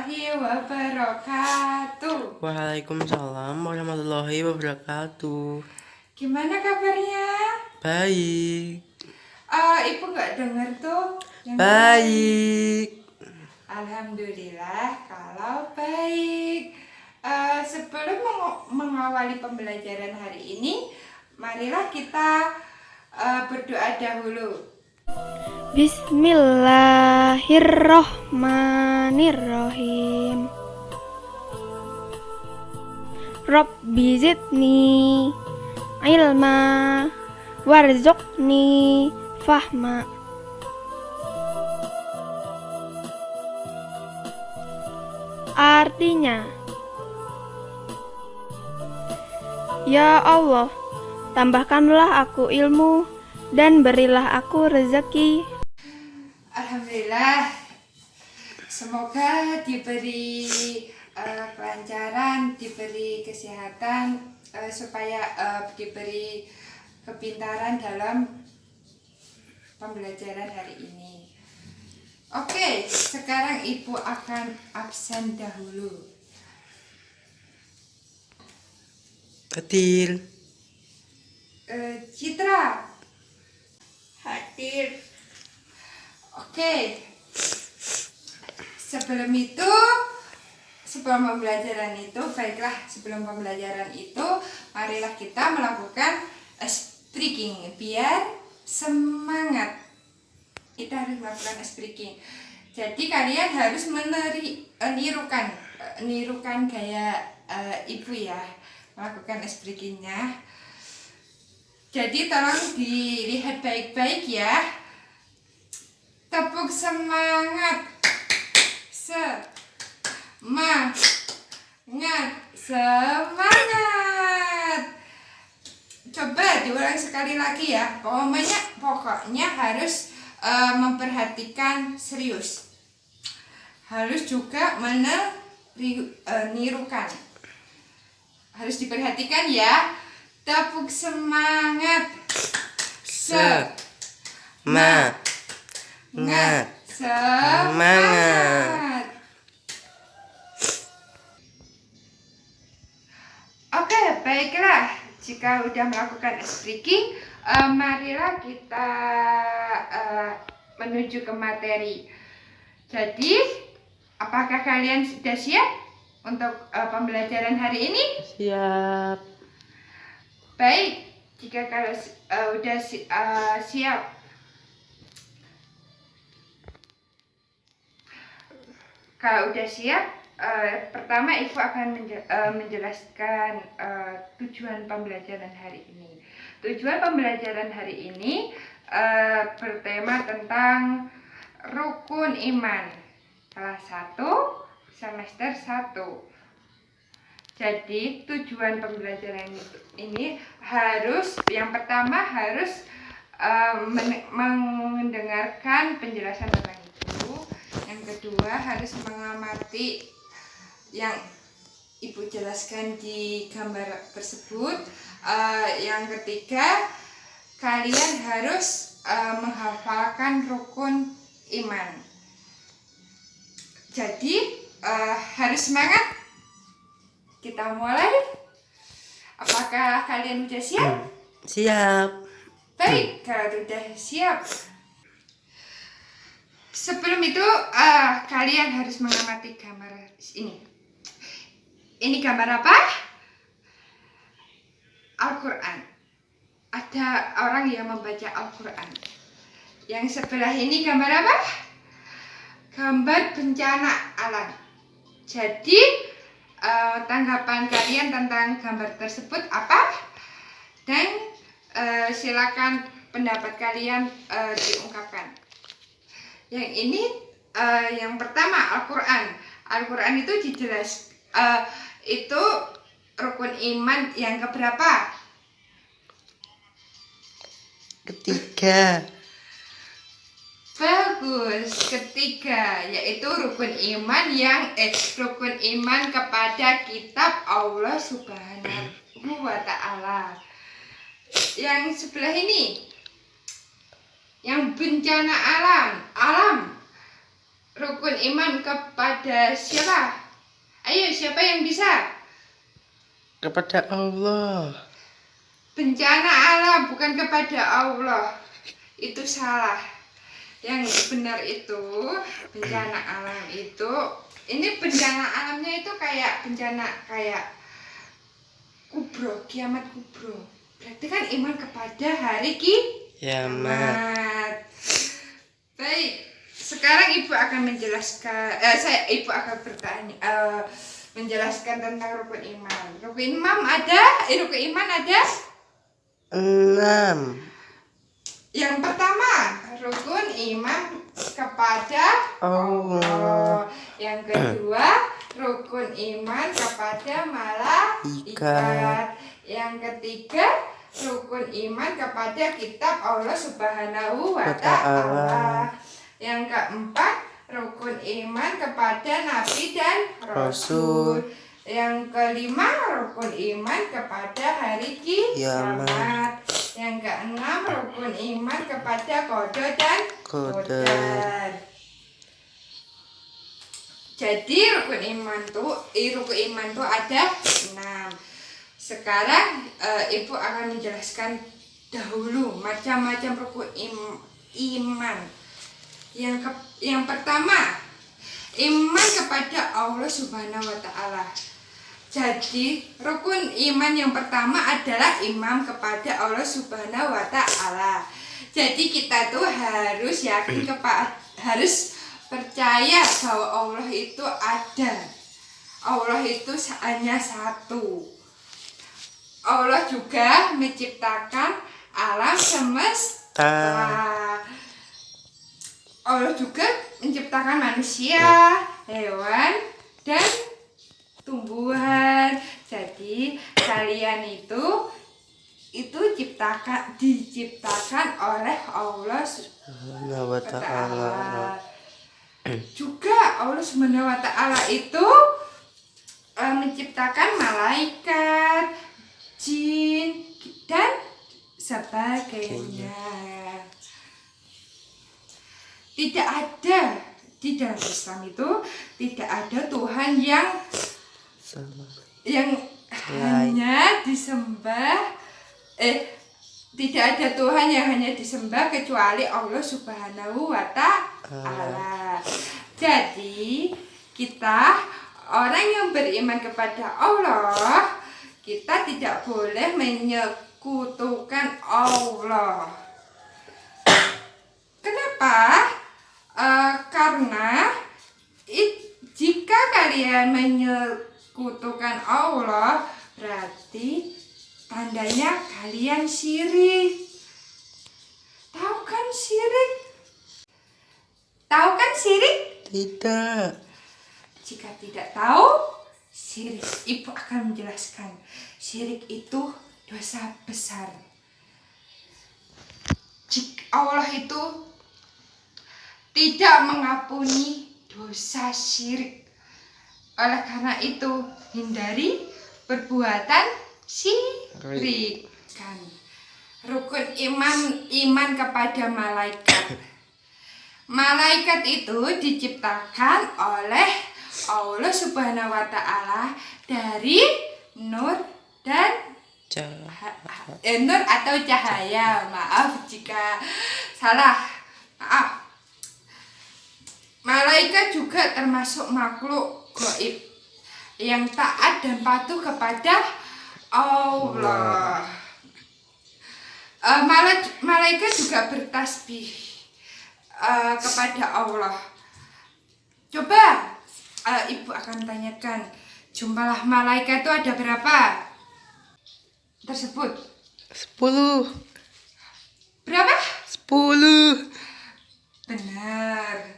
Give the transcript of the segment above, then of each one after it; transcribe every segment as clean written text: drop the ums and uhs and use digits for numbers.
warahmatullahi wabarakatuh. Waalaikumsalam warahmatullahi wabarakatuh. Gimana kabarnya? Baik. Ibu nggak dengar tuh. Baik. Alhamdulillah kalau baik. Sebelum mengawali pembelajaran hari ini, marilah kita berdoa dahulu. Bismillahirrohmanirrohim. Rabbi zidni ilma warzuqni fahma. Artinya, ya Allah, tambahkanlah aku ilmu dan berilah aku rezeki. Alhamdulillah, semoga diberi kelancaran, diberi kesehatan, supaya diberi kepintaran dalam pembelajaran hari ini. Oke, sekarang Ibu akan absen dahulu. Adil. Citra. Hadir. Oke. Sebelum pembelajaran itu, marilah kita melakukan speaking biar semangat. Kita harus melakukan speaking. Jadi kalian harus nirukan gaya Ibu ya, melakukan speakingnya. Jadi tolong dilihat baik-baik ya. Tepuk semangat. Semangat. Coba diulang sekali lagi ya. Pokoknya harus memperhatikan serius. Harus juga menirukan. Harus diperhatikan ya. Tepuk semangat. Semangat. Oke, baiklah. Jika sudah melakukan speaking, marilah kita menuju ke materi. Jadi, apakah kalian sudah siap untuk pembelajaran hari ini? Siap. Baik, jika kalian sudah siap. Kalau udah siap, pertama Ibu akan menjelaskan tujuan pembelajaran hari ini. Tujuan pembelajaran hari ini bertema tentang rukun iman kelas 1 semester 1. Jadi tujuan pembelajaran ini yang pertama harus mendengarkan penjelasan tentang itu. Yang kedua harus mengamati yang Ibu jelaskan di gambar tersebut. Yang ketiga, kalian harus menghafalkan rukun iman. Jadi harus semangat. Kita mulai. Apakah kalian sudah siap? Siap. Baik, kalau sudah siap. Sebelum itu, kalian harus mengamati gambar ini. Ini gambar apa? Al-Quran. Ada orang yang membaca Al-Quran. Yang sebelah ini gambar apa? Gambar bencana alam. Jadi, tanggapan kalian tentang gambar tersebut apa? Dan silakan pendapat kalian diungkapkan. Yang ini yang pertama Al-Quran. Al-Quran itu itu rukun iman yang keberapa? Ketiga. Bagus, ketiga, yaitu rukun iman kepada kitab Allah Subhanahu wa Ta'ala. Yang sebelah ini, yang bencana alam, rukun iman kepada siapa? Ayo, siapa yang bisa? Kepada Allah. Bencana alam, bukan kepada Allah. Itu salah. Yang benar itu bencana alam itu, ini bencana alamnya itu kayak bencana kayak kubro, kiamat kubro. Berarti kan iman kepada hari kiamat. Baik, sekarang ibu akan menjelaskan, ibu akan bertanya, menjelaskan tentang rukun iman. Rukun iman ada? Rukun iman ada? 6. Yang pertama, rukun iman kepada Allah. Yang kedua, rukun iman kepada malaikat. Yang ketiga, rukun iman kepada kitab Allah Subhanahu wa Ta'ala. Yang keempat, rukun iman kepada nabi dan rasul. Yang kelima, rukun iman kepada hari kiamat. Yang keenam, rukun iman kepada qada dan qadar. Jadi rukun iman tuh ada 6. Sekarang ibu akan menjelaskan dahulu macam-macam rukun iman. Yang pertama, iman kepada Allah Subhanahu wa Ta'ala. Jadi rukun iman yang pertama adalah iman kepada Allah Subhanahu wa Ta'ala. Jadi kita tuh harus yakin harus percaya bahwa Allah itu ada. Allah itu hanya satu. Allah juga menciptakan alam semesta. Allah juga menciptakan manusia, hewan, dan tumbuhan. Jadi kalian itu diciptakan oleh Allah Subhanahu wa Ta'ala. Juga Allah Subhanahu wa Ta'ala itu menciptakan malaikat, jin, dan sebagainya. Tidak ada di dalam Islam itu tidak ada Tuhan yang hanya disembah. Tidak ada Tuhan yang hanya disembah kecuali Allah Subhanahu wa Ta'ala. Jadi kita orang yang beriman kepada Allah, kita tidak boleh menyekutukan Allah. Kenapa? Karena jika kalian menyekutukan Allah, berarti tandanya kalian syirik. Tahu kan syirik? Tahu kan syirik? Tidak. Jika tidak tahu syirik, ibu akan menjelaskan. Syirik itu dosa besar. Allah itu tidak mengampuni dosa syirik. Oleh karena itu, hindari perbuatan syirik. Rukun iman kepada malaikat. Malaikat itu diciptakan oleh Allah Subhanahu wa Ta'ala dari nur dan nur atau cahaya. Maaf jika salah. Maaf. Malaikat juga termasuk makhluk gaib yang taat dan patuh kepada Allah. Malaikat juga bertasbih kepada Allah. Coba ibu akan tanyakan, jumlah malaikat itu ada berapa? Tersebut 10. Berapa? 10. Benar.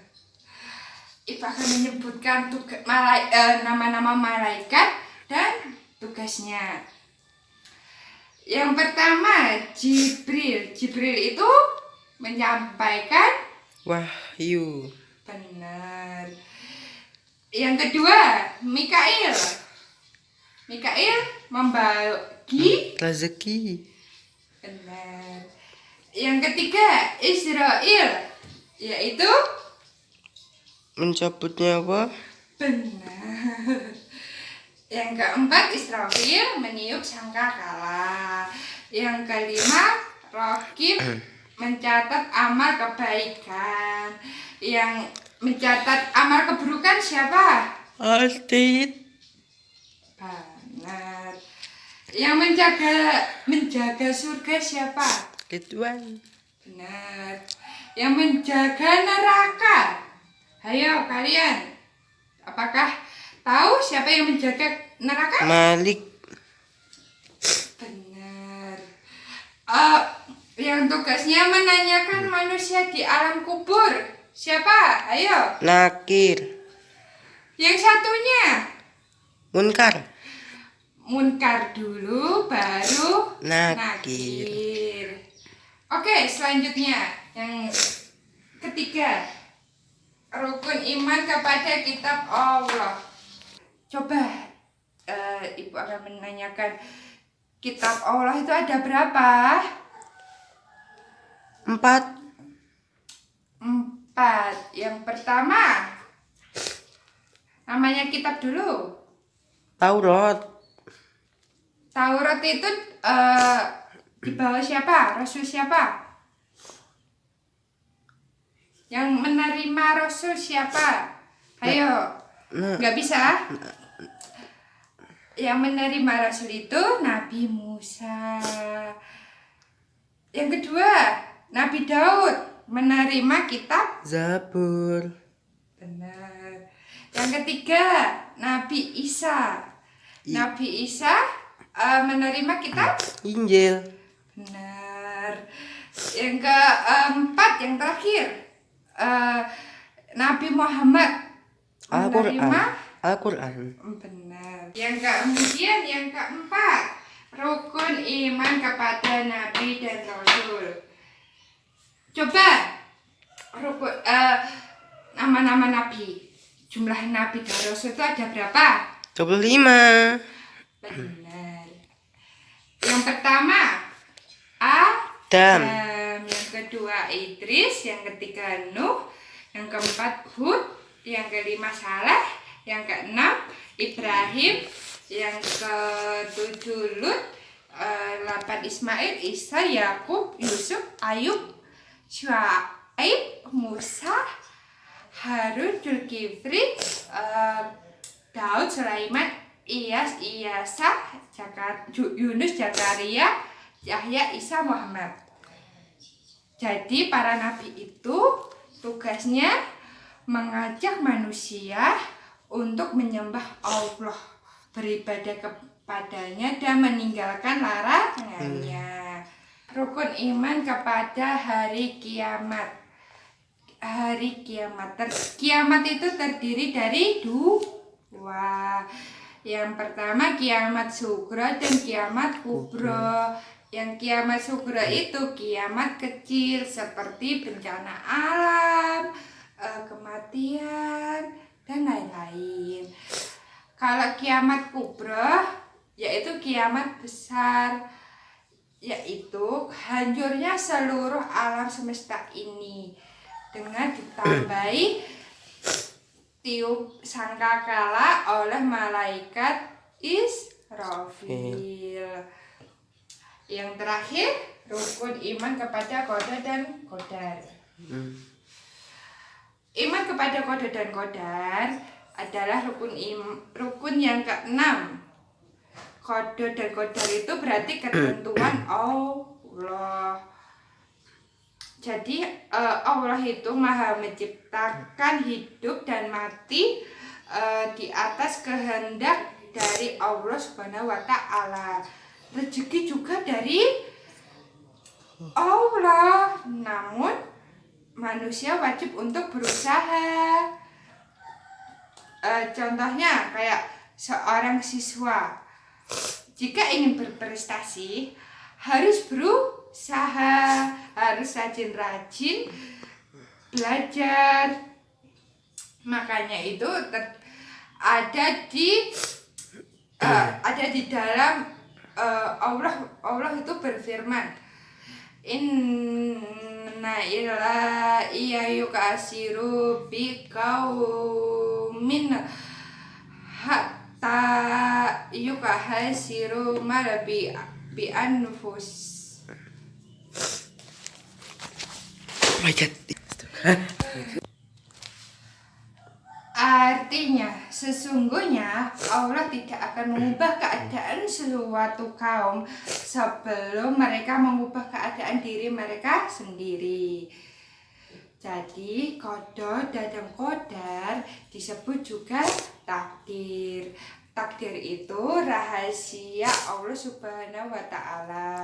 Ibu akan menyebutkan nama-nama malaikat dan tugasnya. Yang pertama, Jibril. Jibril itu menyampaikan wahyu. Benar. Yang kedua, Mikail. Mikail membagi rezeki. Benar. Yang ketiga, Israel, yaitu Mencabutnya apa? Benar. Yang keempat, Israfil meniup sangkakala. Yang kelima, Raqib mencatat amal kebaikan. Yang mencatat amal keburukan siapa? Altit. Benar. Yang menjaga surga siapa? Ridwan. Benar. Yang menjaga neraka. Ayo kalian, apakah tahu siapa yang menjaga neraka? Malik. Benar. Yang tugasnya menanyakan manusia di alam kubur siapa? Ayo. Nakir. Yang satunya Munkar. Munkar dulu, baru Nakir. Nakir. Oke, selanjutnya yang ketiga, rukun iman kepada kitab Allah. Coba Ibu akan menanyakan, kitab Allah itu ada berapa? 4. 4. Yang pertama, namanya kitab dulu. Taurat. Taurat itu di bawah siapa? Rasul siapa? Yang menerima Rasul siapa? Ayo, nggak bisa. Yang menerima Rasul itu Nabi Musa. Yang kedua, Nabi Daud menerima kitab. Zabur. Benar. Yang ketiga, Nabi Isa. Nabi Isa menerima kitab. Injil. Benar. Yang keempat, yang terakhir, Nabi Muhammad menerima. Al-Quran. Benar. Yang kemudian yang keempat, rukun iman kepada Nabi dan Rasul. Coba rukun nama-nama Nabi. Jumlah Nabi dan Rasul itu ada berapa? 25. Benar. Yang pertama Adam. Yang kedua Idris, yang ketiga Nuh, yang keempat Hud, yang kelima Saleh, yang keenam Ibrahim, yang ketujuh Lut, 8 Ismail, Isa, Yakub, Yusuf, Ayub, Syuaib, Musa, Harun, Zulkifli, Daud, Sulaiman, Iyas, Iyasa, Yunus, Zakaria, Yahya, Isa, Muhammad. Jadi para nabi itu tugasnya mengajak manusia untuk menyembah Allah, beribadah kepadanya dan meninggalkan larangannya. Rukun iman kepada hari kiamat. Hari kiamat. Kiamat itu terdiri dari 2. Yang pertama kiamat sugra dan kiamat kubro. Yang kiamat sugra itu kiamat kecil seperti bencana alam, kematian, dan lain-lain. Kalau kiamat kubro yaitu kiamat besar, yaitu hancurnya seluruh alam semesta ini dengan ditambahi tiup sangkakala oleh malaikat Israfil. Yang terakhir, rukun iman kepada qada dan qadar. Iman kepada qada dan qadar adalah rukun yang keenam. Qada dan qadar itu berarti ketentuan Allah. Jadi Allah itu maha menciptakan hidup dan mati di atas kehendak dari Allah Subhanahu wa Ta'ala. Rezeki juga dari Allah, namun manusia wajib untuk berusaha. Contohnya kayak seorang siswa, jika ingin berprestasi harus berusaha, harus rajin-rajin belajar. Makanya itu ada di dalam Allah itu berfirman, anna illa iya yukasiru bi qaumin hatta yukasiru mala bi anfus. Wajat. Artinya, sesungguhnya Allah tidak akan mengubah keadaan suatu kaum sebelum mereka mengubah keadaan diri mereka sendiri. Jadi, qada dan qadar disebut juga takdir. Takdir itu rahasia Allah Subhanahu wa Ta'ala.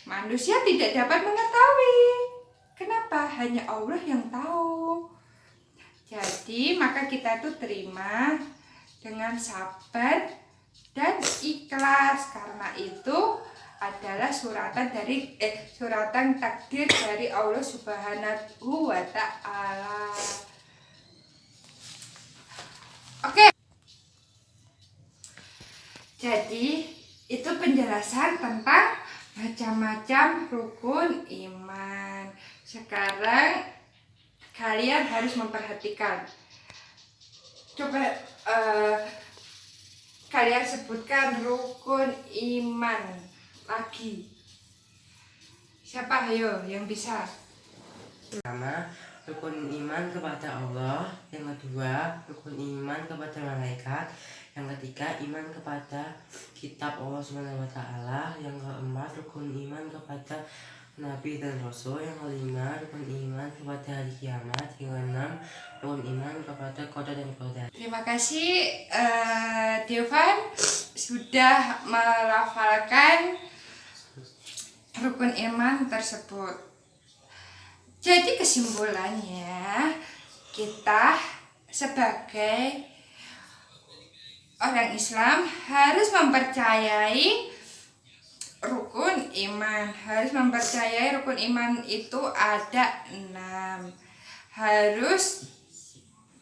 Manusia tidak dapat mengetahui. Kenapa? Hanya Allah yang tahu. Jadi maka kita tuh terima dengan sabar dan ikhlas, karena itu adalah suratan takdir dari Allah Subhanahu wa Ta'ala. Oke. Jadi itu penjelasan tentang macam-macam rukun iman. Sekarang kalian harus memperhatikan. Coba kalian sebutkan rukun iman lagi. Siapa ayo yang bisa? Pertama, rukun iman kepada Allah. Yang kedua, rukun iman kepada malaikat. Yang ketiga, iman kepada kitab Allah Subhanahu wa Ta'ala. Yang keempat, rukun iman kepada Nabi dan Rasul. Yang kelima, rukun iman kepada hari kiamat. Yang keenam, rukun iman kepada qada dan qadar. Terima kasih Diovan sudah melafalkan rukun iman tersebut. Jadi kesimpulannya, kita sebagai orang Islam harus mempercayai rukun iman. Harus mempercayai rukun iman itu ada 6. Harus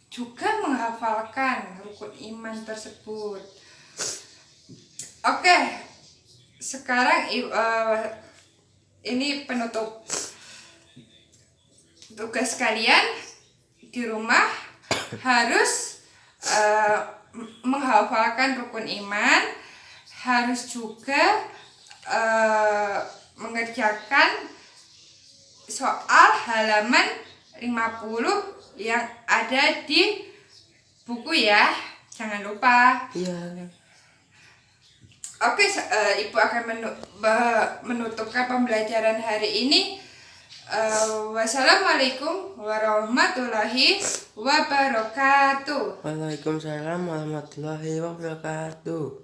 juga menghafalkan rukun iman tersebut. Oke, sekarang ini penutup. Tugas kalian di rumah harus menghafalkan rukun iman, harus juga mengerjakan soal halaman 50 yang ada di buku ya, jangan lupa. Iya. Oke, Ibu akan menutupkan pembelajaran hari ini. Wassalamualaikum warahmatullahi wabarakatuh. Waalaikumsalam warahmatullahi wabarakatuh.